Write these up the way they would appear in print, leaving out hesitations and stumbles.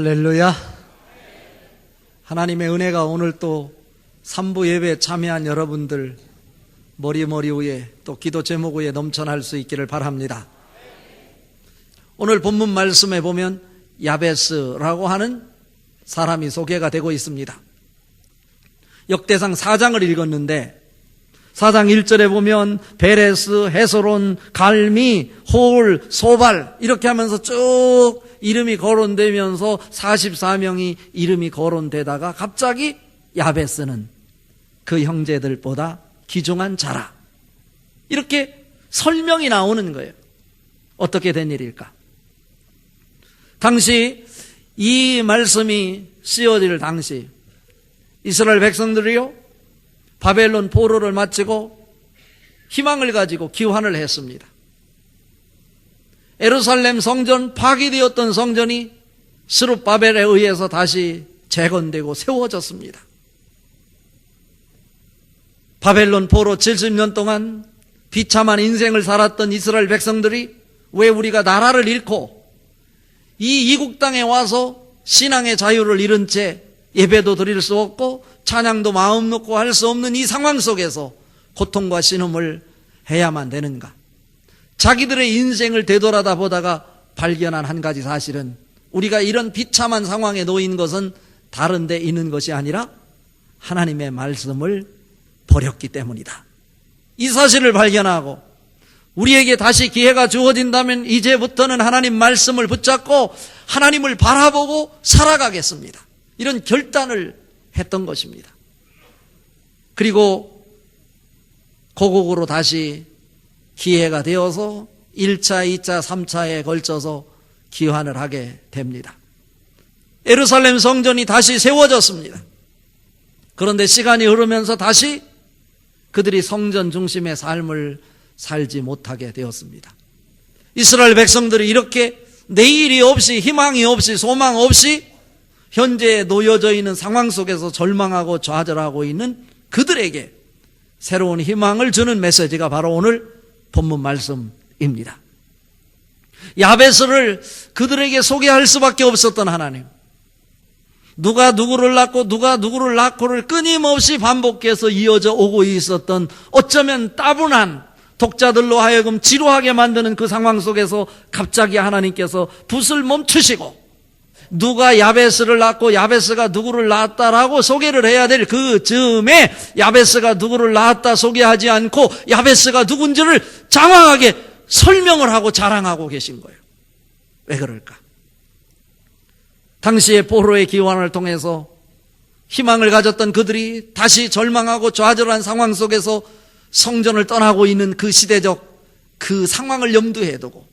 할렐루야. 하나님의 은혜가 오늘 또 3부 예배에 참여한 여러분들 머리 위에 또 기도 제목 위에 넘쳐날 수 있기를 바랍니다. 오늘 본문 말씀에 보면 야베스라고 하는 사람이 소개가 되고 있습니다. 역대상 4장을 읽었는데 4장 1절에 보면 베레스, 헤스론, 갈미, 홀, 소발 이렇게 하면서 쭉 이름이 거론되면서 44명이 이름이 거론되다가 갑자기 야베스는 그 형제들보다 귀중한 자라 이렇게 설명이 나오는 거예요. 어떻게 된 일일까? 당시 이 말씀이 쓰여질 당시 이스라엘 백성들이요 바벨론 포로를 마치고 희망을 가지고 기환을 했습니다. 예루살렘 성전, 파괴되었던 성전이 스룹바벨에 의해서 다시 재건되고 세워졌습니다. 바벨론 포로 70년 동안 비참한 인생을 살았던 이스라엘 백성들이 왜 우리가 나라를 잃고 이 이국 땅에 와서 신앙의 자유를 잃은 채 예배도 드릴 수 없고 찬양도 마음 놓고 할 수 없는 이 상황 속에서 고통과 신음을 해야만 되는가? 자기들의 인생을 되돌아다 보다가 발견한 한 가지 사실은 우리가 이런 비참한 상황에 놓인 것은 다른 데 있는 것이 아니라 하나님의 말씀을 버렸기 때문이다. 이 사실을 발견하고 우리에게 다시 기회가 주어진다면 이제부터는 하나님 말씀을 붙잡고 하나님을 바라보고 살아가겠습니다. 이런 결단을 했던 것입니다. 그리고 고국으로 다시 기회가 되어서 1차, 2차, 3차에 걸쳐서 기환을 하게 됩니다. 예루살렘 성전이 다시 세워졌습니다. 그런데 시간이 흐르면서 다시 그들이 성전 중심의 삶을 살지 못하게 되었습니다. 이스라엘 백성들이 이렇게 내일이 없이 희망이 없이 소망 없이 현재에 놓여져 있는 상황 속에서 절망하고 좌절하고 있는 그들에게 새로운 희망을 주는 메시지가 바로 오늘 본문 말씀입니다. 야베스를 그들에게 소개할 수밖에 없었던 하나님, 누가 누구를 낳고 누가 누구를 낳고를 끊임없이 반복해서 이어져 오고 있었던 어쩌면 따분한 독자들로 하여금 지루하게 만드는 그 상황 속에서 갑자기 하나님께서 붓을 멈추시고 누가 야베스를 낳고 야베스가 누구를 낳았다라고 소개를 해야 될 그 즈음에 야베스가 누구를 낳았다 소개하지 않고 야베스가 누군지를 장황하게 설명을 하고 자랑하고 계신 거예요. 왜 그럴까? 당시의 포로의 기환을 통해서 희망을 가졌던 그들이 다시 절망하고 좌절한 상황 속에서 성전을 떠나고 있는 그 시대적 그 상황을 염두에 두고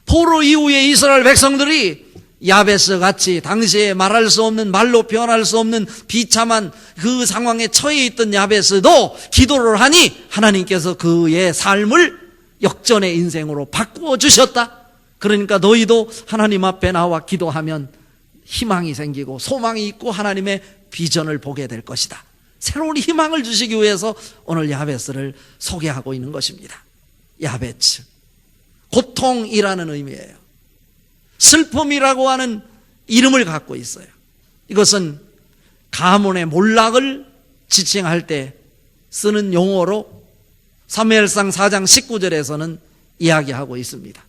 포로 이후에 이스라엘 백성들이 야베스 같이 당시에 말할 수 없는 말로 표현할 수 없는 비참한 그 상황에 처해 있던 야베스도 기도를 하니 하나님께서 그의 삶을 역전의 인생으로 바꾸어 주셨다. 그러니까 너희도 하나님 앞에 나와 기도하면 희망이 생기고 소망이 있고 하나님의 비전을 보게 될 것이다. 새로운 희망을 주시기 위해서 오늘 야베스를 소개하고 있는 것입니다. 야베츠, 고통이라는 의미예요. 슬픔이라고 하는 이름을 갖고 있어요. 이것은 가문의 몰락을 지칭할 때 쓰는 용어로 사무엘상 4장 19절에서는 이야기하고 있습니다.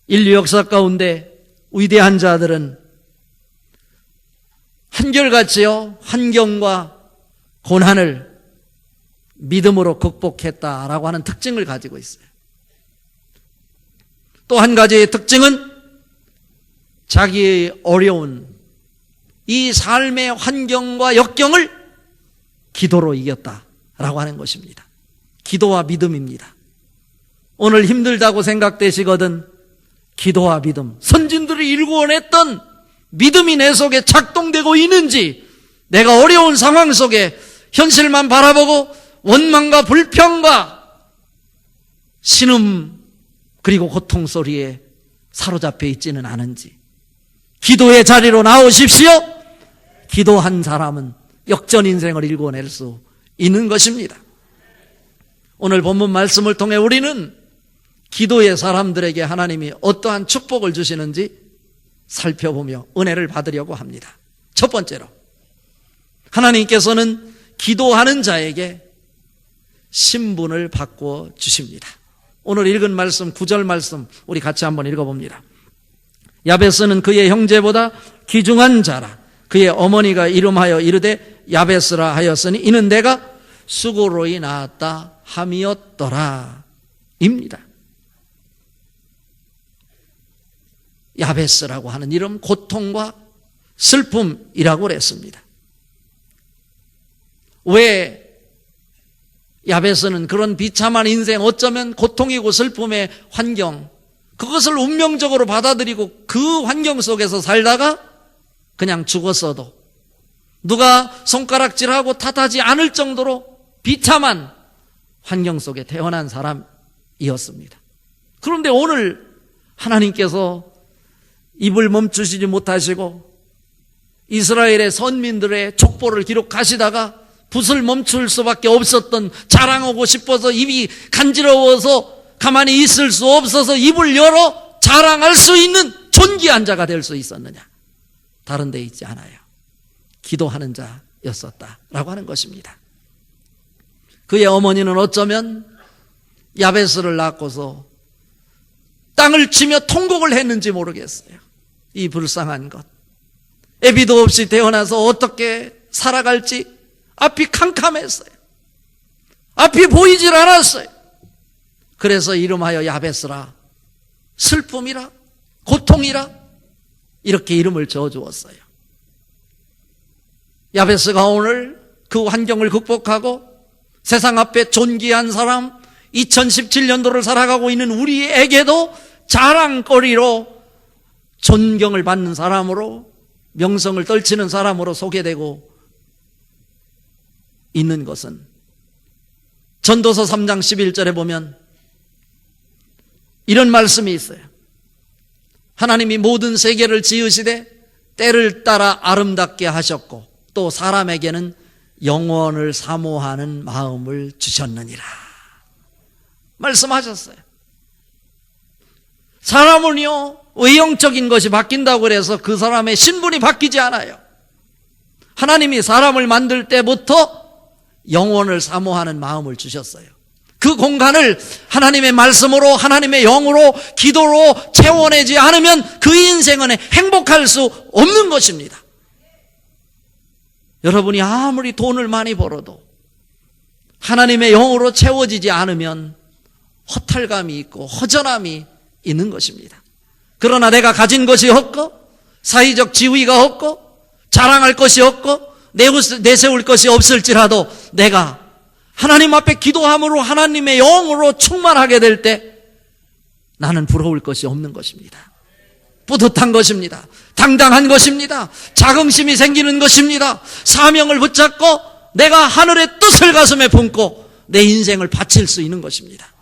인류 역사 가운데 위대한 자들은 한결같이요 환경과 고난을 믿음으로 극복했다라고 하는 특징을 가지고 있어요. 또 한 가지의 특징은 자기의 어려운 이 삶의 환경과 역경을 기도로 이겼다라고 하는 것입니다. 기도와 믿음입니다. 오늘 힘들다고 생각되시거든 기도와 믿음, 선진들이 일구어냈던 믿음이 내 속에 작동되고 있는지 내가 어려운 상황 속에 현실만 바라보고 원망과 불평과 신음 그리고 고통 소리에 사로잡혀 있지는 않은지 기도의 자리로 나오십시오. 기도한 사람은 역전 인생을 일궈낼 수 있는 것입니다. 오늘 본문 말씀을 통해 우리는 기도의 사람들에게 하나님이 어떠한 축복을 주시는지 살펴보며 은혜를 받으려고 합니다. 첫 번째로, 하나님께서는 기도하는 자에게 신분을 바꿔 주십니다. 오늘 읽은 말씀, 9절 말씀 우리 같이 한번 읽어봅니다. 야베스는 그의 형제보다 귀중한 자라. 그의 어머니가 이름하여 이르되 야베스라 하였으니 이는 내가 수고로이 낳았다 함이었더라 입니다. 야베스라고 하는 이름, 고통과 슬픔이라고 그랬습니다. 왜 야베스는 그런 비참한 인생, 어쩌면 고통이고 슬픔의 환경, 그것을 운명적으로 받아들이고 그 환경 속에서 살다가 그냥 죽었어도 누가 손가락질하고 탓하지 않을 정도로 비참한 환경 속에 태어난 사람이었습니다. 그런데 오늘 하나님께서 입을 멈추시지 못하시고 이스라엘의 선민들의 족보를 기록하시다가 붓을 멈출 수밖에 없었던, 자랑하고 싶어서 입이 간지러워서 가만히 있을 수 없어서 입을 열어 자랑할 수 있는 존귀한 자가 될 수 있었느냐? 다른 데 있지 않아요. 기도하는 자였었다라고 하는 것입니다. 그의 어머니는 어쩌면 야베스를 낳고서 땅을 치며 통곡을 했는지 모르겠어요. 이 불쌍한 것. 애비도 없이 태어나서 어떻게 살아갈지 앞이 캄캄했어요. 앞이 보이질 않았어요. 그래서 이름하여 야베스라, 슬픔이라, 고통이라, 이렇게 이름을 지어주었어요. 야베스가 오늘 그 환경을 극복하고 세상 앞에 존귀한 사람, 2017년도를 살아가고 있는 우리에게도 자랑거리로 존경을 받는 사람으로, 명성을 떨치는 사람으로 소개되고 있는 것은, 전도서 3장 11절에 보면 이런 말씀이 있어요. 하나님이 모든 세계를 지으시되 때를 따라 아름답게 하셨고 또 사람에게는 영원을 사모하는 마음을 주셨느니라 말씀하셨어요. 사람은요, 외형적인 것이 바뀐다고 해서 그 사람의 신분이 바뀌지 않아요. 하나님이 사람을 만들 때부터 영원을 사모하는 마음을 주셨어요. 그 공간을 하나님의 말씀으로, 하나님의 영으로, 기도로 채워내지 않으면 그 인생은 행복할 수 없는 것입니다. 여러분이 아무리 돈을 많이 벌어도 하나님의 영으로 채워지지 않으면 허탈감이 있고 허전함이 있는 것입니다. 그러나 내가 가진 것이 없고 사회적 지위가 없고 자랑할 것이 없고 내세울 것이 없을지라도 내가 하나님 앞에 기도함으로 하나님의 영으로 충만하게 될 때 나는 부러울 것이 없는 것입니다. 뿌듯한 것입니다. 당당한 것입니다. 자긍심이 생기는 것입니다. 사명을 붙잡고 내가 하늘의 뜻을 가슴에 품고 내 인생을 바칠 수 있는 것입니다.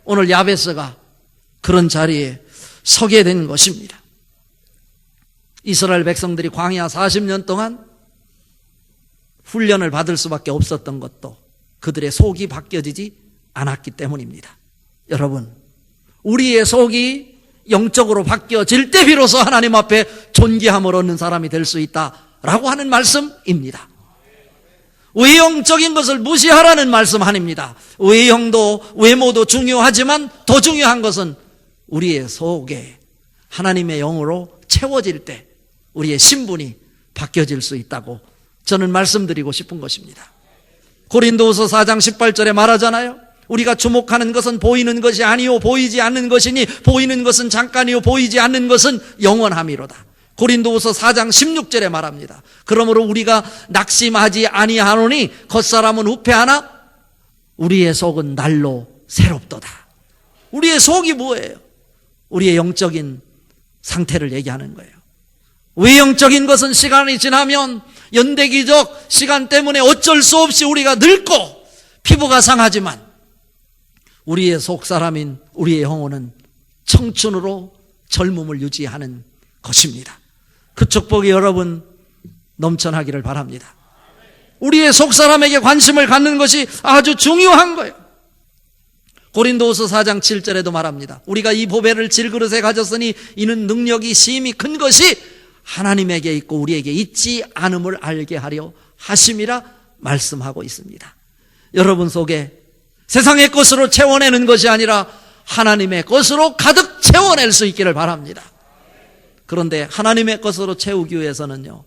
오늘 야베스가 그런 자리에 서게 된 것입니다. 이스라엘 백성들이 광야 40년 동안 훈련을 받을 수밖에 없었던 것도 그들의 속이 바뀌어지지 않았기 때문입니다. 여러분, 우리의 속이 영적으로 바뀌어질 때 비로소 하나님 앞에 존귀함을 얻는 사람이 될 수 있다라고 하는 말씀입니다. 외형적인 것을 무시하라는 말씀 아닙니다. 외형도 외모도 중요하지만 더 중요한 것은 우리의 속에 하나님의 영으로 채워질 때 우리의 신분이 바뀌어질 수 있다고 저는 말씀드리고 싶은 것입니다. 고린도후서 4장 18절에 말하잖아요. 우리가 주목하는 것은 보이는 것이 아니요 보이지 않는 것이니 보이는 것은 잠깐이요 보이지 않는 것은 영원함이로다. 고린도후서 4장 16절에 말합니다. 그러므로 우리가 낙심하지 아니하노니 겉사람은 후패하나 우리의 속은 날로 새롭도다. 우리의 속이 뭐예요? 우리의 영적인 상태를 얘기하는 거예요. 외형적인 것은 시간이 지나면 연대기적 시간 때문에 어쩔 수 없이 우리가 늙고 피부가 상하지만 우리의 속사람인 우리의 영혼은 청춘으로 젊음을 유지하는 것입니다. 그 축복이 여러분 넘쳐나기를 바랍니다. 우리의 속사람에게 관심을 갖는 것이 아주 중요한 거예요. 고린도후서 4장 7절에도 말합니다. 우리가 이 보배를 질그릇에 가졌으니 이는 능력이 심히 큰 것이 하나님에게 있고 우리에게 있지 않음을 알게 하려 하심이라 말씀하고 있습니다. 여러분 속에 세상의 것으로 채워내는 것이 아니라 하나님의 것으로 가득 채워낼 수 있기를 바랍니다. 그런데 하나님의 것으로 채우기 위해서는요,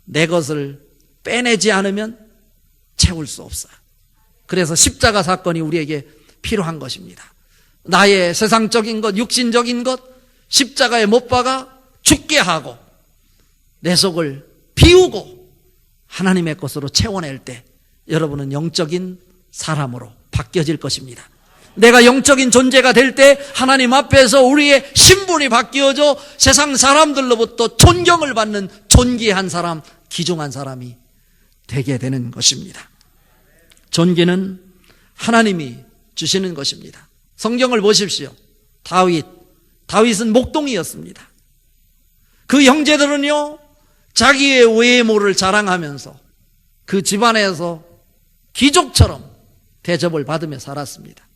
내 것을 빼내지 않으면 채울 수 없어요. 그래서 십자가 사건이 우리에게 필요한 것입니다. 나의 세상적인 것, 육신적인 것 십자가에 못 박아 죽게 하고 내 속을 비우고 하나님의 것으로 채워낼 때 여러분은 영적인 사람으로 바뀌어질 것입니다. 내가 영적인 존재가 될 때 하나님 앞에서 우리의 신분이 바뀌어져 세상 사람들로부터 존경을 받는 존귀한 사람, 귀중한 사람이 되게 되는 것입니다. 존귀는 하나님이 주시는 것입니다. 성경을 보십시오. 다윗은 목동이었습니다. 그 형제들은요, 자기의 외모를 자랑하면서 그 집안에서 귀족처럼 대접을 받으며 살았습니다.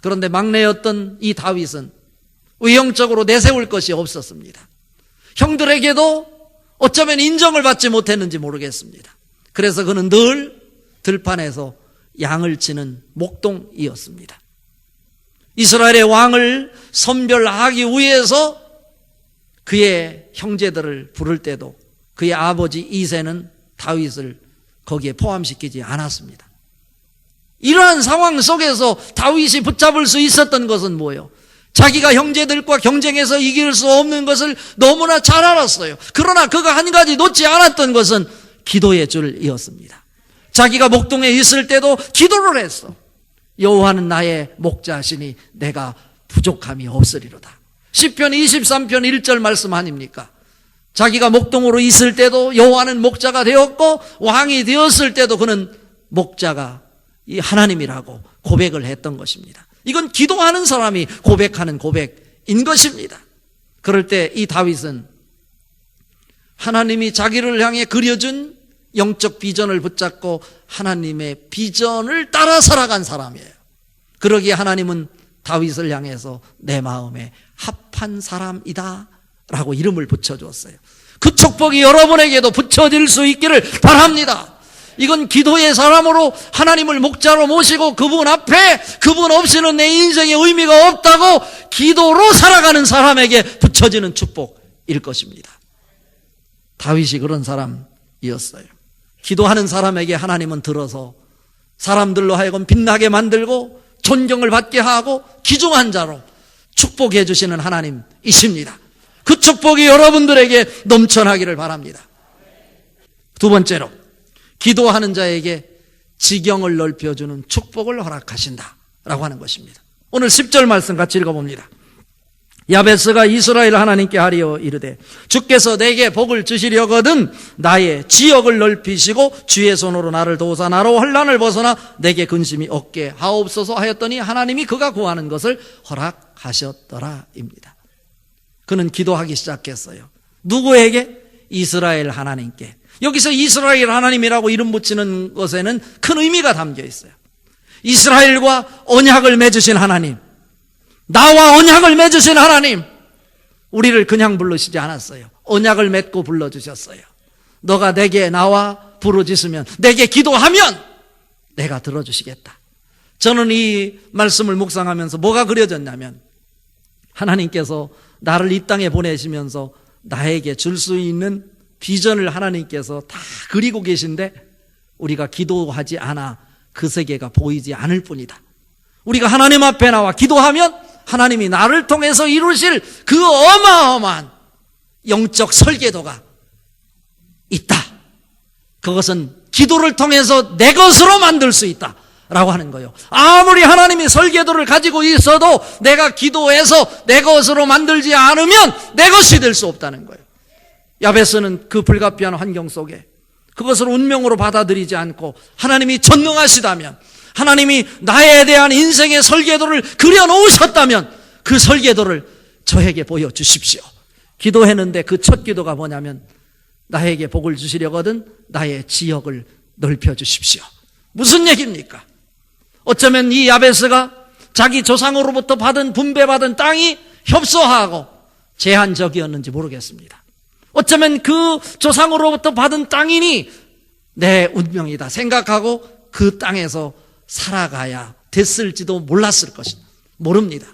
그런데 막내였던 이 다윗은 외형적으로 내세울 것이 없었습니다. 형들에게도 어쩌면 인정을 받지 못했는지 모르겠습니다. 그래서 그는 늘 들판에서 양을 치는 목동이었습니다. 이스라엘의 왕을 선별하기 위해서 그의 형제들을 부를 때도 그의 아버지 이새는 다윗을 거기에 포함시키지 않았습니다. 이러한 상황 속에서 다윗이 붙잡을 수 있었던 것은 뭐예요? 자기가 형제들과 경쟁해서 이길 수 없는 것을 너무나 잘 알았어요. 그러나 그가 한 가지 놓지 않았던 것은 기도의 줄이었습니다. 자기가 목동에 있을 때도 기도를 했어. 여호와는 나의 목자시니 내가 부족함이 없으리로다. 시편 23편 1절 말씀 아닙니까? 자기가 목동으로 있을 때도 여호와는 목자가 되었고 왕이 되었을 때도 그는 목자가 이 하나님이라고 고백을 했던 것입니다. 이건 기도하는 사람이 고백하는 고백인 것입니다. 그럴 때 이 다윗은 하나님이 자기를 향해 그려준 영적 비전을 붙잡고 하나님의 비전을 따라 살아간 사람이에요. 그러기에 하나님은 다윗을 향해서 내 마음에 합한 사람이다 라고 이름을 붙여주었어요. 그 축복이 여러분에게도 붙여질 수 있기를 바랍니다. 이건 기도의 사람으로 하나님을 목자로 모시고 그분 앞에 그분 없이는 내 인생에 의미가 없다고 기도로 살아가는 사람에게 붙여지는 축복일 것입니다. 다윗이 그런 사람이었어요. 기도하는 사람에게 하나님은 들어서 사람들로 하여금 빛나게 만들고 존경을 받게 하고 귀중한 자로 축복해 주시는 하나님이십니다. 그 축복이 여러분들에게 넘쳐나기를 바랍니다. 두 번째로, 기도하는 자에게 지경을 넓혀주는 축복을 허락하신다라고 하는 것입니다. 오늘 10절 말씀 같이 읽어봅니다. 야베스가 이스라엘 하나님께 하리어 이르되 주께서 내게 복을 주시려거든 나의 지역을 넓히시고 주의 손으로 나를 도우사 나로 환난을 벗어나 내게 근심이 없게 하옵소서 하였더니 하나님이 그가 구하는 것을 허락하셨더라입니다. 그는 기도하기 시작했어요. 누구에게? 이스라엘 하나님께. 여기서 이스라엘 하나님이라고 이름 붙이는 것에는 큰 의미가 담겨 있어요. 이스라엘과 언약을 맺으신 하나님, 나와 언약을 맺으신 하나님, 우리를 그냥 부르시지 않았어요. 언약을 맺고 불러주셨어요. 너가 내게 나와 부르짖으면, 내게 기도하면 내가 들어주시겠다. 저는 이 말씀을 묵상하면서 뭐가 그려졌냐면, 하나님께서 나를 이 땅에 보내시면서 나에게 줄 수 있는 비전을 하나님께서 다 그리고 계신데 우리가 기도하지 않아 그 세계가 보이지 않을 뿐이다. 우리가 하나님 앞에 나와 기도하면 하나님이 나를 통해서 이루실 그 어마어마한 영적 설계도가 있다. 그것은 기도를 통해서 내 것으로 만들 수 있다 라고 하는 거예요. 아무리 하나님이 설계도를 가지고 있어도 내가 기도해서 내 것으로 만들지 않으면 내 것이 될 수 없다는 거예요. 야베스는 그 불가피한 환경 속에 그것을 운명으로 받아들이지 않고 하나님이 전능하시다면, 하나님이 나에 대한 인생의 설계도를 그려놓으셨다면 그 설계도를 저에게 보여주십시오. 기도했는데 그 첫 기도가 뭐냐면, 나에게 복을 주시려거든 나의 지역을 넓혀주십시오. 무슨 얘기입니까? 어쩌면 이 야베스가 자기 조상으로부터 분배받은 땅이 협소하고 제한적이었는지 모르겠습니다. 어쩌면 그 조상으로부터 받은 땅이니 내 운명이다 생각하고 그 땅에서 살아가야 됐을지도 몰랐을 것입니다. 모릅니다.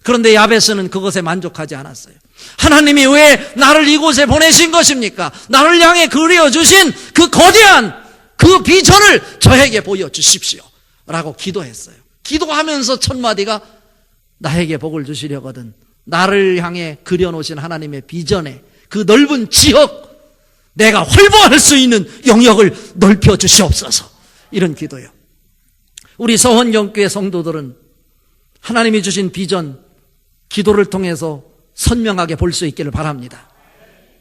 그런데 야베스는 그것에 만족하지 않았어요. 하나님이 왜 나를 이곳에 보내신 것입니까? 나를 향해 그려주신 그 거대한 그 비전을 저에게 보여주십시오 라고 기도했어요. 기도하면서 첫 마디가 나에게 복을 주시려거든 나를 향해 그려놓으신 하나님의 비전에 그 넓은 지역, 내가 활보할 수 있는 영역을 넓혀 주시옵소서. 이런 기도요. 우리 서원경교회 성도들은 하나님이 주신 비전, 기도를 통해서 선명하게 볼 수 있기를 바랍니다.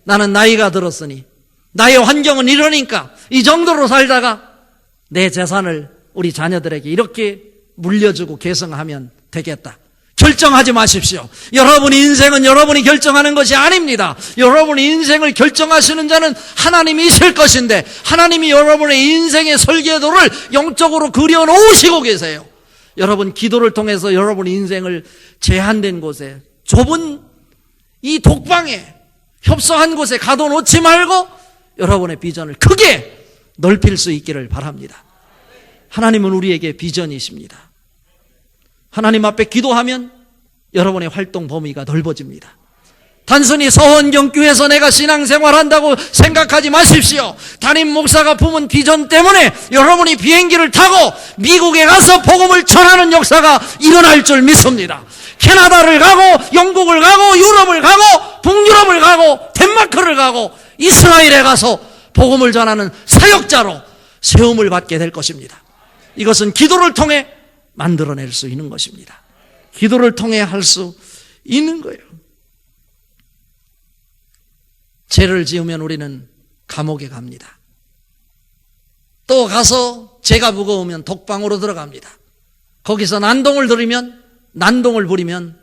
나는 나이가 들었으니 나의 환경은 이러니까 이 정도로 살다가 내 재산을 우리 자녀들에게 이렇게 물려주고 계승하면 되겠다. 결정하지 마십시오. 여러분의 인생은 여러분이 결정하는 것이 아닙니다. 여러분의 인생을 결정하시는 자는 하나님이실 것인데 하나님이 여러분의 인생의 설계도를 영적으로 그려놓으시고 계세요. 여러분 기도를 통해서 여러분의 인생을 제한된 곳에 좁은 이 독방에 협소한 곳에 가둬놓지 말고 여러분의 비전을 크게 넓힐 수 있기를 바랍니다. 하나님은 우리에게 비전이십니다. 하나님 앞에 기도하면 여러분의 활동 범위가 넓어집니다. 단순히 서원경교회에서 내가 신앙생활한다고 생각하지 마십시오. 담임 목사가 품은 비전 때문에 여러분이 비행기를 타고 미국에 가서 복음을 전하는 역사가 일어날 줄 믿습니다. 캐나다를 가고 영국을 가고 유럽을 가고 북유럽을 가고 덴마크를 가고 이스라엘에 가서 복음을 전하는 사역자로 세움을 받게 될 것입니다. 이것은 기도를 통해 만들어낼 수 있는 것입니다. 기도를 통해 할 수 있는 거예요. 죄를 지으면 우리는 감옥에 갑니다. 또 가서 죄가 무거우면 독방으로 들어갑니다. 거기서 난동을 부리면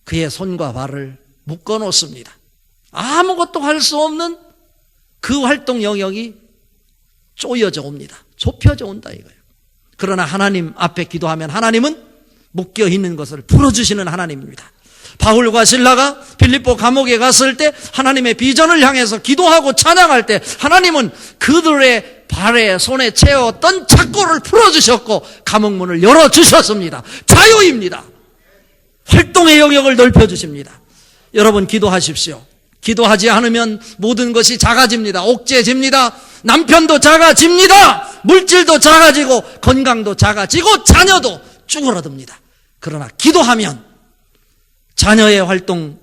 그의 손과 발을 묶어 놓습니다. 아무것도 할 수 없는 그 활동 영역이 쪼여져 옵니다. 좁혀져 온다 이거예요. 그러나 하나님 앞에 기도하면 하나님은 묶여 있는 것을 풀어주시는 하나님입니다. 바울과 실라가 빌립보 감옥에 갔을 때 하나님의 비전을 향해서 기도하고 찬양할 때 하나님은 그들의 발에 손에 채웠던 착고를 풀어주셨고 감옥문을 열어주셨습니다. 자유입니다. 활동의 영역을 넓혀주십니다. 여러분 기도하십시오. 기도하지 않으면 모든 것이 작아집니다. 옥죄집니다. 남편도 작아집니다. 물질도 작아지고 건강도 작아지고 자녀도 쭈그러듭니다. 그러나 기도하면 자녀의 활동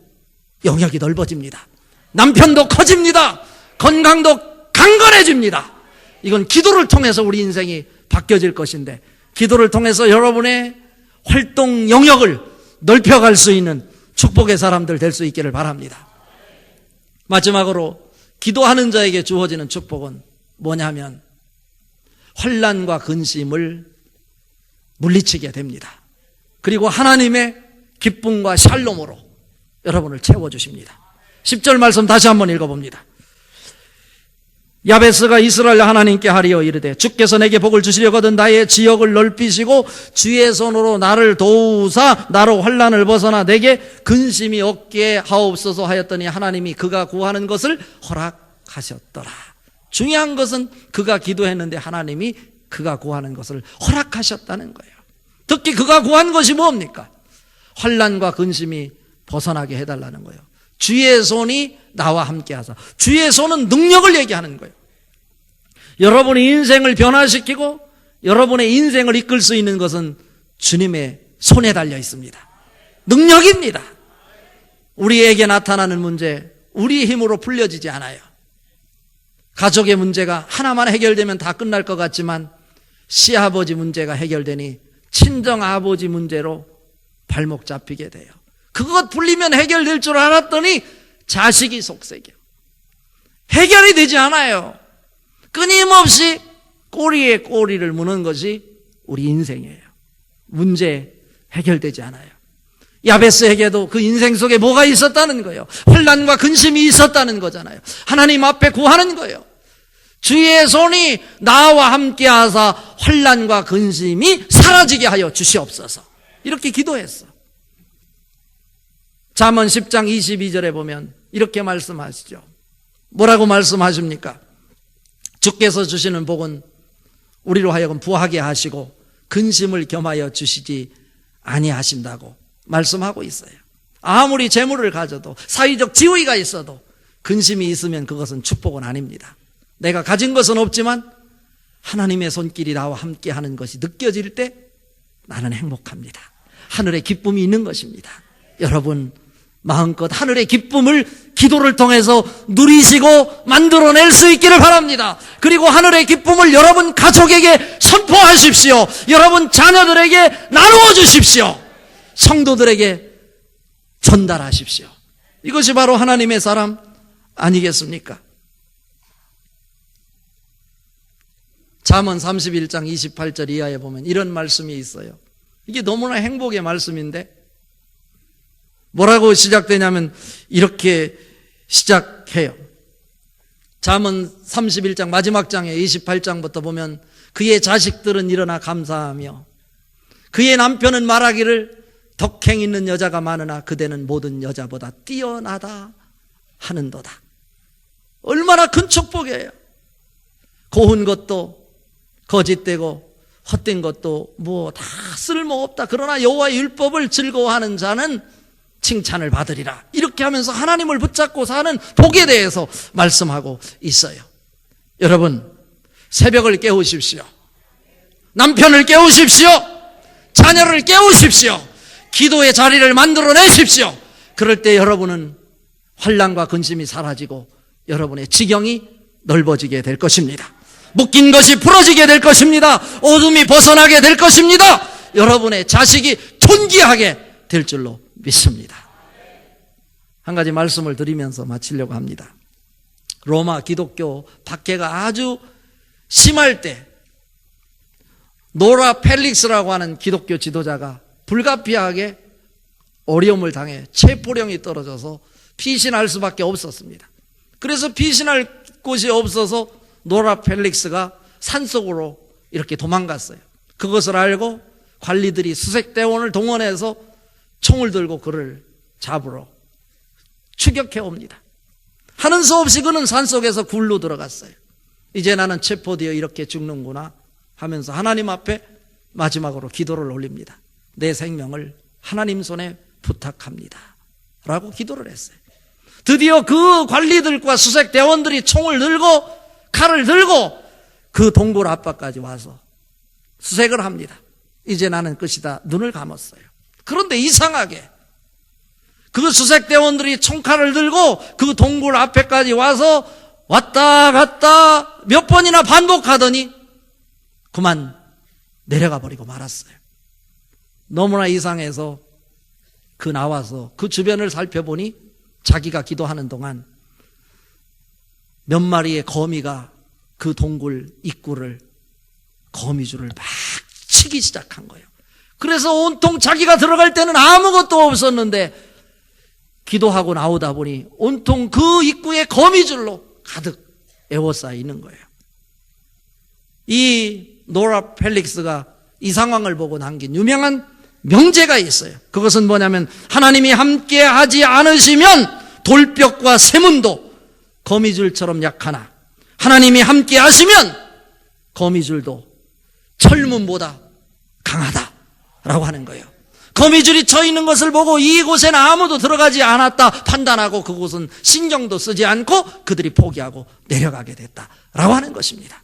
영역이 넓어집니다. 남편도 커집니다. 건강도 강건해집니다. 이건 기도를 통해서 우리 인생이 바뀌어질 것인데 기도를 통해서 여러분의 활동 영역을 넓혀갈 수 있는 축복의 사람들 될 수 있기를 바랍니다. 마지막으로 기도하는 자에게 주어지는 축복은 뭐냐면 환난과 근심을 물리치게 됩니다. 그리고 하나님의 기쁨과 샬롬으로 여러분을 채워주십니다. 10절 말씀 다시 한번 읽어봅니다. 야베스가 이스라엘 하나님께 하리어 이르되 주께서 내게 복을 주시려거든 나의 지역을 넓히시고 주의 손으로 나를 도우사 나로 환난을 벗어나 내게 근심이 없게 하옵소서 하였더니 하나님이 그가 구하는 것을 허락하셨더라. 중요한 것은 그가 기도했는데 하나님이 그가 구하는 것을 허락하셨다는 거예요. 특히 그가 구한 것이 뭡니까? 환난과 근심이 벗어나게 해달라는 거예요. 주의 손이 나와 함께 하사. 주의 손은 능력을 얘기하는 거예요. 여러분의 인생을 변화시키고 여러분의 인생을 이끌 수 있는 것은 주님의 손에 달려 있습니다. 능력입니다. 우리에게 나타나는 문제, 우리의 힘으로 풀려지지 않아요. 가족의 문제가 하나만 해결되면 다 끝날 것 같지만 시아버지 문제가 해결되니 친정아버지 문제로 발목 잡히게 돼요. 그것 풀리면 해결될 줄 알았더니 자식이 속색이요. 해결이 되지 않아요. 끊임없이 꼬리에 꼬리를 무는 것이 우리 인생이에요. 문제 해결되지 않아요. 야베스에게도 그 인생 속에 뭐가 있었다는 거예요. 혼란과 근심이 있었다는 거잖아요. 하나님 앞에 구하는 거예요. 주의 손이 나와 함께 하사 혼란과 근심이 사라지게 하여 주시옵소서. 이렇게 기도했어. 잠언 10장 22절에 보면 이렇게 말씀하시죠. 뭐라고 말씀하십니까? 주께서 주시는 복은 우리로 하여금 부하게 하시고 근심을 겸하여 주시지 아니하신다고 말씀하고 있어요. 아무리 재물을 가져도 사회적 지위가 있어도 근심이 있으면 그것은 축복은 아닙니다. 내가 가진 것은 없지만 하나님의 손길이 나와 함께하는 것이 느껴질 때 나는 행복합니다. 하늘의 기쁨이 있는 것입니다. 여러분 마음껏 하늘의 기쁨을 기도를 통해서 누리시고 만들어낼 수 있기를 바랍니다. 그리고 하늘의 기쁨을 여러분 가족에게 선포하십시오. 여러분 자녀들에게 나누어 주십시오. 성도들에게 전달하십시오. 이것이 바로 하나님의 사람 아니겠습니까? 잠언 31장 28절 이하에 보면 이런 말씀이 있어요. 이게 너무나 행복의 말씀인데 뭐라고 시작되냐면 이렇게 시작해요. 잠언 31장 마지막 장에 28장부터 보면 그의 자식들은 일어나 감사하며 그의 남편은 말하기를 덕행 있는 여자가 많으나 그대는 모든 여자보다 뛰어나다 하는도다. 얼마나 큰 축복이에요. 고운 것도 거짓되고 헛된 것도 뭐 다 쓸모없다. 그러나 여호와의 율법을 즐거워하는 자는 칭찬을 받으리라. 이렇게 하면서 하나님을 붙잡고 사는 복에 대해서 말씀하고 있어요. 여러분 새벽을 깨우십시오. 남편을 깨우십시오. 자녀를 깨우십시오. 기도의 자리를 만들어내십시오. 그럴 때 여러분은 환난과 근심이 사라지고 여러분의 지경이 넓어지게 될 것입니다. 묶인 것이 풀어지게 될 것입니다. 어둠이 벗어나게 될 것입니다. 여러분의 자식이 존귀하게 될 줄로 믿습니다. 한 가지 말씀을 드리면서 마치려고 합니다. 로마 기독교 박해가 아주 심할 때 노라 펠릭스라고 하는 기독교 지도자가 불가피하게 어려움을 당해 체포령이 떨어져서 피신할 수밖에 없었습니다. 그래서 피신할 곳이 없어서 노라 펠릭스가 산속으로 이렇게 도망갔어요. 그것을 알고 관리들이 수색대원을 동원해서 총을 들고 그를 잡으러 추격해 옵니다. 하는 수 없이 그는 산속에서 굴로 들어갔어요. 이제 나는 체포되어 이렇게 죽는구나 하면서 하나님 앞에 마지막으로 기도를 올립니다. 내 생명을 하나님 손에 부탁합니다 라고 기도를 했어요. 드디어 그 관리들과 수색대원들이 총을 들고 칼을 들고 그 동굴 앞바까지 와서 수색을 합니다. 이제 나는 끝이다. 눈을 감았어요. 그런데 이상하게 그 수색대원들이 총칼을 들고 그 동굴 앞에까지 와서 왔다 갔다 몇 번이나 반복하더니 그만 내려가 버리고 말았어요. 너무나 이상해서 그 나와서 그 주변을 살펴보니 자기가 기도하는 동안 몇 마리의 거미가 그 동굴 입구를 거미줄을 막 치기 시작한 거예요. 그래서 온통 자기가 들어갈 때는 아무것도 없었는데 기도하고 나오다 보니 온통 그 입구에 거미줄로 가득 에워싸여 있는 거예요. 이 노라 펠릭스가 이 상황을 보고 남긴 유명한 명제가 있어요. 그것은 뭐냐면 하나님이 함께 하지 않으시면 돌벽과 쇠문도 거미줄처럼 약하나 하나님이 함께 하시면 거미줄도 철문보다 강하다라고 하는 거예요. 거미줄이 쳐 있는 것을 보고 이곳에는 아무도 들어가지 않았다 판단하고 그곳은 신경도 쓰지 않고 그들이 포기하고 내려가게 됐다라고 하는 것입니다.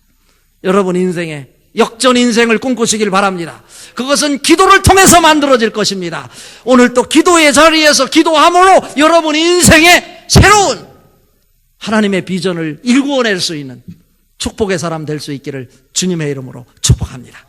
여러분 인생에 역전 인생을 꿈꾸시길 바랍니다. 그것은 기도를 통해서 만들어질 것입니다. 오늘 또 기도의 자리에서 기도함으로 여러분 인생에 새로운 하나님의 비전을 일구어낼 수 있는 축복의 사람 될 수 있기를 주님의 이름으로 축복합니다.